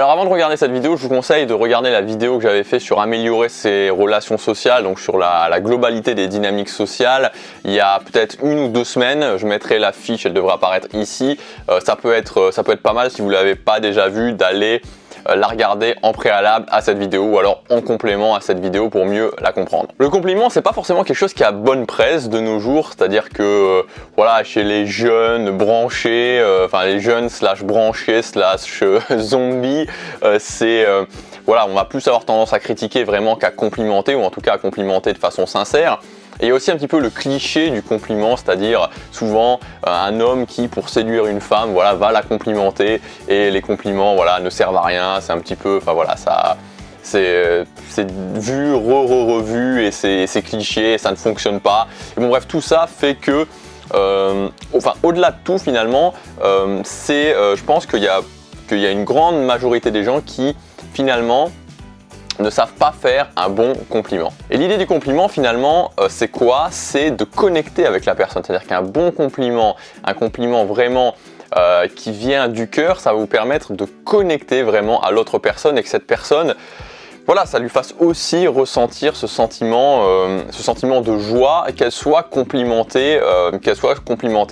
Alors avant de regarder cette vidéo, je vous conseille de regarder la vidéo que j'avais fait sur améliorer ses relations sociales, donc sur la globalité des dynamiques sociales. Il y a peut-être 1 ou 2 semaines, je mettrai la fiche, elle devrait apparaître ici. Ça peut être pas mal si vous ne l'avez pas déjà vu d'aller la regarder en préalable à cette vidéo ou alors en complément à cette vidéo pour mieux la comprendre. Le compliment, c'est pas forcément quelque chose qui a bonne presse de nos jours, c'est-à-dire que voilà, chez les jeunes branchés, enfin les jeunes slash branchés slash zombies, voilà, on va plus avoir tendance à critiquer vraiment qu'à complimenter, ou en tout cas à complimenter de façon sincère. Et il y a aussi un petit peu le cliché du compliment, c'est-à-dire souvent un homme qui, pour séduire une femme, voilà, va la complimenter, et les compliments, voilà, ne servent à rien. C'est un petit peu, enfin voilà, ça, c'est vu, revu, et c'est cliché, et ça ne fonctionne pas. Et bon bref, tout ça fait que, enfin au-delà de tout finalement, je pense qu'il y a une grande majorité des gens qui finalement ne savent pas faire un bon compliment. Et l'idée du compliment finalement, c'est quoi? C'est de connecter avec la personne. C'est-à-dire qu'un bon compliment, un compliment vraiment qui vient du cœur, ça va vous permettre de connecter vraiment à l'autre personne, et que cette personne, voilà, ça lui fasse aussi ressentir ce sentiment de joie, qu'elle soit complimentée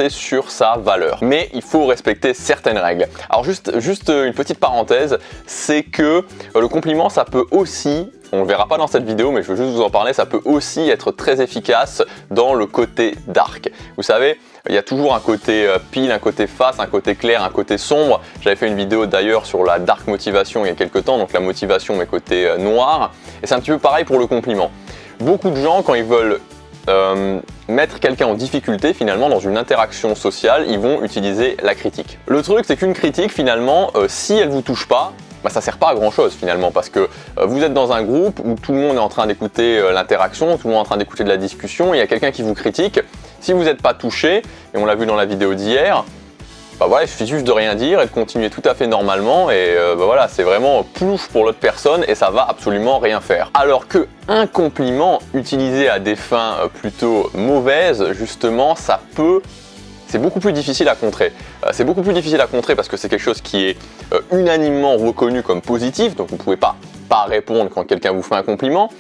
sur sa valeur. Mais il faut respecter certaines règles. Alors juste une petite parenthèse, c'est que le compliment, ça peut aussi, on ne le verra pas dans cette vidéo, mais je veux juste vous en parler, ça peut aussi être très efficace dans le côté dark. Vous savez, il y a toujours un côté pile, un côté face, un côté clair, un côté sombre. J'avais fait une vidéo d'ailleurs sur la dark motivation il y a quelques temps, donc la motivation mais côté noir. Et c'est un petit peu pareil pour le compliment. Beaucoup de gens, quand ils veulent mettre quelqu'un en difficulté, finalement, dans une interaction sociale, ils vont utiliser la critique. Le truc, c'est qu'une critique, finalement, si elle vous touche pas, bah, ça sert pas à grand chose finalement, parce que vous êtes dans un groupe où tout le monde est en train d'écouter l'interaction, tout le monde est en train d'écouter de la discussion, et il y a quelqu'un qui vous critique. Si vous n'êtes pas touché, et on l'a vu dans la vidéo d'hier, bah voilà, il suffit juste de rien dire et de continuer tout à fait normalement, et bah voilà, c'est vraiment plouf pour l'autre personne et ça va absolument rien faire. Alors que un compliment utilisé à des fins plutôt mauvaises, justement, c'est beaucoup plus difficile à contrer. C'est beaucoup plus difficile à contrer parce que c'est quelque chose qui est unanimement reconnu comme positif, donc vous ne pouvez pas répondre quand quelqu'un vous fait un compliment.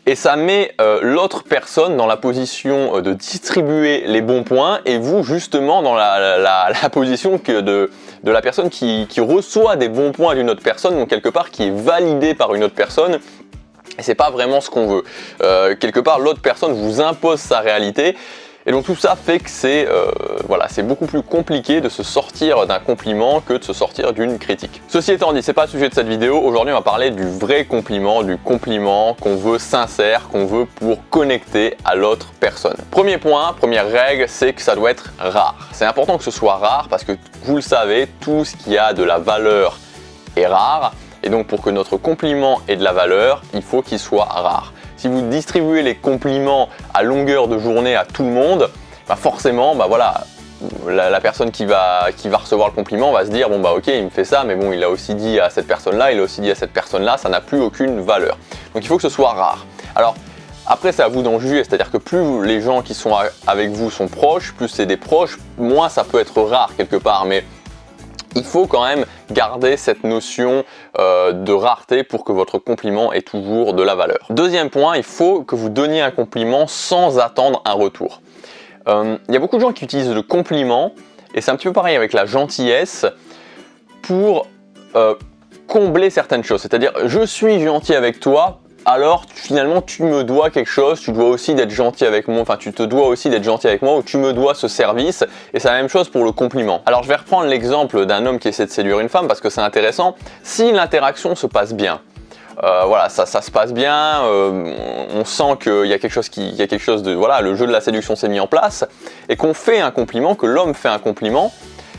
Et ça met l'autre personne dans la position de distribuer les bons points, et vous justement dans la position de la personne qui reçoit des bons points d'une autre personne, donc quelque part qui est validée par une autre personne. Et c'est pas vraiment ce qu'on veut. Quelque part, l'autre personne vous impose sa réalité. Et donc tout ça fait que c'est beaucoup plus compliqué de se sortir d'un compliment que de se sortir d'une critique. Ceci étant dit, c'est pas le sujet de cette vidéo. Aujourd'hui, on va parler du vrai compliment, du compliment qu'on veut sincère, qu'on veut pour connecter à l'autre personne. Premier point, première règle, c'est que ça doit être rare. C'est important que ce soit rare parce que vous le savez, tout ce qui a de la valeur est rare. Et donc pour que notre compliment ait de la valeur, il faut qu'il soit rare. Si vous distribuez les compliments à longueur de journée à tout le monde, bah forcément, bah voilà, la personne qui va recevoir le compliment va se dire bon bah ok, il me fait ça, mais bon, il a aussi dit à cette personne-là, il a aussi dit à cette personne-là, ça n'a plus aucune valeur. Donc il faut que ce soit rare. Alors après, c'est à vous d'en juger, c'est-à-dire que plus les gens qui sont avec vous sont proches, plus c'est des proches, moins ça peut être rare quelque part, mais il faut quand même garder cette notion de rareté pour que votre compliment ait toujours de la valeur. Deuxième point, il faut que vous donniez un compliment sans attendre un retour. Il y a beaucoup de gens qui utilisent le compliment, et c'est un petit peu pareil avec la gentillesse, pour combler certaines choses. C'est-à-dire, je suis gentil avec toi, alors finalement tu me dois quelque chose, tu dois aussi d'être gentil avec moi, enfin tu te dois aussi d'être gentil avec moi, ou tu me dois ce service, et c'est la même chose pour le compliment. Alors je vais reprendre l'exemple d'un homme qui essaie de séduire une femme parce que c'est intéressant. Si l'interaction se passe bien, voilà, ça se passe bien, on sent qu'il y a quelque chose de, voilà, le jeu de la séduction s'est mis en place, et qu'on fait un compliment, que l'homme fait un compliment,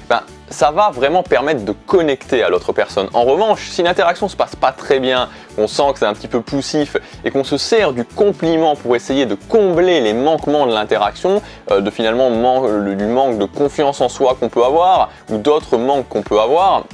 ben, ça va vraiment permettre de connecter à l'autre personne. En revanche, si l'interaction se passe pas très bien, on sent que c'est un petit peu poussif et qu'on se sert du compliment pour essayer de combler les manquements de l'interaction, du manque de confiance en soi qu'on peut avoir ou d'autres manques qu'on peut avoir,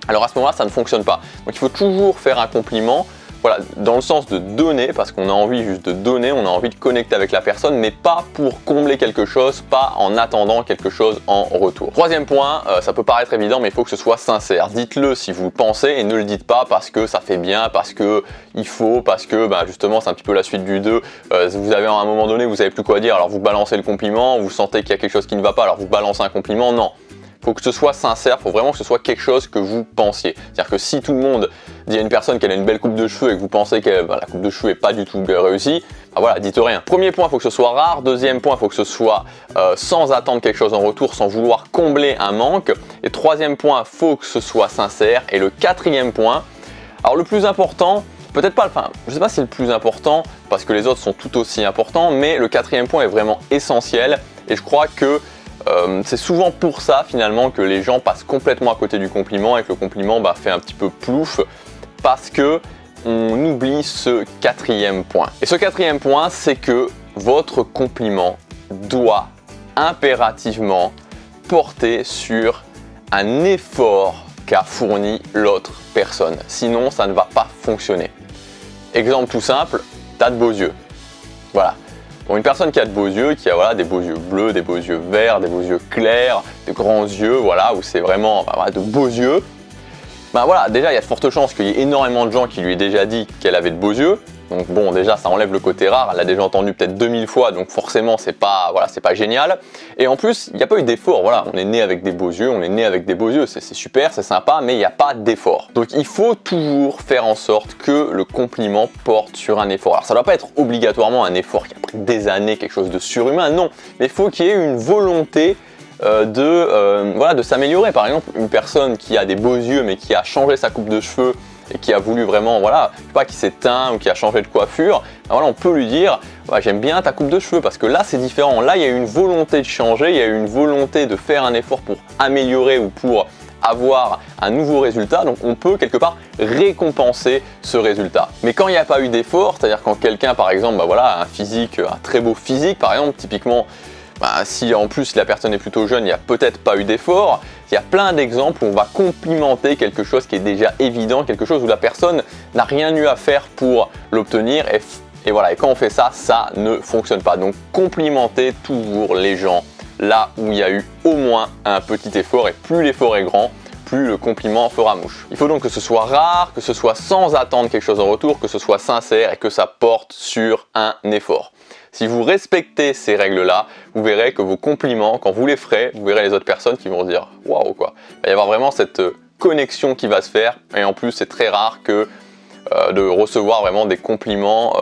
alors à ce moment-là, ça ne fonctionne pas. Donc il faut toujours faire un compliment voilà, dans le sens de donner, parce qu'on a envie juste de donner, on a envie de connecter avec la personne, mais pas pour combler quelque chose, pas en attendant quelque chose en retour. Troisième point, ça peut paraître évident, mais il faut que ce soit sincère. Dites-le si vous le pensez et ne le dites pas parce que ça fait bien, parce que il faut, parce que justement c'est un petit peu la suite du 2. Vous avez à un moment donné, vous savez plus quoi dire, alors vous balancez le compliment, vous sentez qu'il y a quelque chose qui ne va pas, alors vous balancez un compliment, non. Il faut que ce soit sincère, il faut vraiment que ce soit quelque chose que vous pensiez. C'est-à-dire que si tout le monde dit à une personne qu'elle a une belle coupe de cheveux et que vous pensez que la coupe de cheveux n'est pas du tout réussie, voilà, dites rien. Premier point, il faut que ce soit rare. Deuxième point, il faut que ce soit sans attendre quelque chose en retour, sans vouloir combler un manque. Et troisième point, il faut que ce soit sincère. Et le quatrième point, alors le plus important, peut-être pas, enfin, je ne sais pas si c'est le plus important, parce que les autres sont tout aussi importants, mais le quatrième point est vraiment essentiel. Et je crois que c'est souvent pour ça finalement que les gens passent complètement à côté du compliment et que le compliment fait un petit peu plouf parce que on oublie ce quatrième point. Et ce quatrième point, c'est que votre compliment doit impérativement porter sur un effort qu'a fourni l'autre personne. Sinon, ça ne va pas fonctionner. Exemple tout simple, t'as de beaux yeux. Voilà. Pour une personne qui a de beaux yeux, qui a des beaux yeux bleus, des beaux yeux verts, des beaux yeux clairs, de grands yeux, voilà, où c'est vraiment de beaux yeux, voilà, déjà il y a de fortes chances qu'il y ait énormément de gens qui lui aient déjà dit qu'elle avait de beaux yeux. Donc bon, déjà ça enlève le côté rare, elle l'a déjà entendu peut-être 2000 fois, donc forcément c'est pas génial. Et en plus, il n'y a pas eu d'effort, voilà, on est né avec des beaux yeux, c'est super, c'est sympa, mais il n'y a pas d'effort. Donc il faut toujours faire en sorte que le compliment porte sur un effort. Alors ça ne doit pas être obligatoirement un effort qui a pris des années, quelque chose de surhumain, non, mais il faut qu'il y ait une volonté de s'améliorer. Par exemple, une personne qui a des beaux yeux mais qui a changé sa coupe de cheveux et qui a voulu vraiment, qui s'est teint ou qui a changé de coiffure, on peut lui dire j'aime bien ta coupe de cheveux parce que là c'est différent, là il y a une volonté de changer, il y a une volonté de faire un effort pour améliorer ou pour avoir un nouveau résultat, donc on peut quelque part récompenser ce résultat. Mais quand il n'y a pas eu d'effort, c'est-à-dire quand quelqu'un par exemple a un physique, un très beau physique par exemple, typiquement si en plus la personne est plutôt jeune, il n'y a peut-être pas eu d'effort. Il y a plein d'exemples où on va complimenter quelque chose qui est déjà évident, quelque chose où la personne n'a rien eu à faire pour l'obtenir et voilà. Et quand on fait ça, ça ne fonctionne pas. Donc complimentez toujours les gens là où il y a eu au moins un petit effort et plus l'effort est grand, plus le compliment fera mouche. Il faut donc que ce soit rare, que ce soit sans attendre quelque chose en retour, que ce soit sincère et que ça porte sur un effort. Si vous respectez ces règles-là, vous verrez que vos compliments, quand vous les ferez, vous verrez les autres personnes qui vont se dire « waouh quoi ». Il va y avoir vraiment cette connexion qui va se faire et en plus c'est très rare que de recevoir vraiment des compliments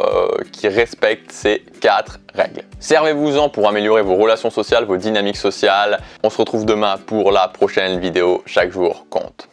qui respectent ces 4 règles. Servez-vous-en pour améliorer vos relations sociales, vos dynamiques sociales. On se retrouve demain pour la prochaine vidéo. Chaque jour compte.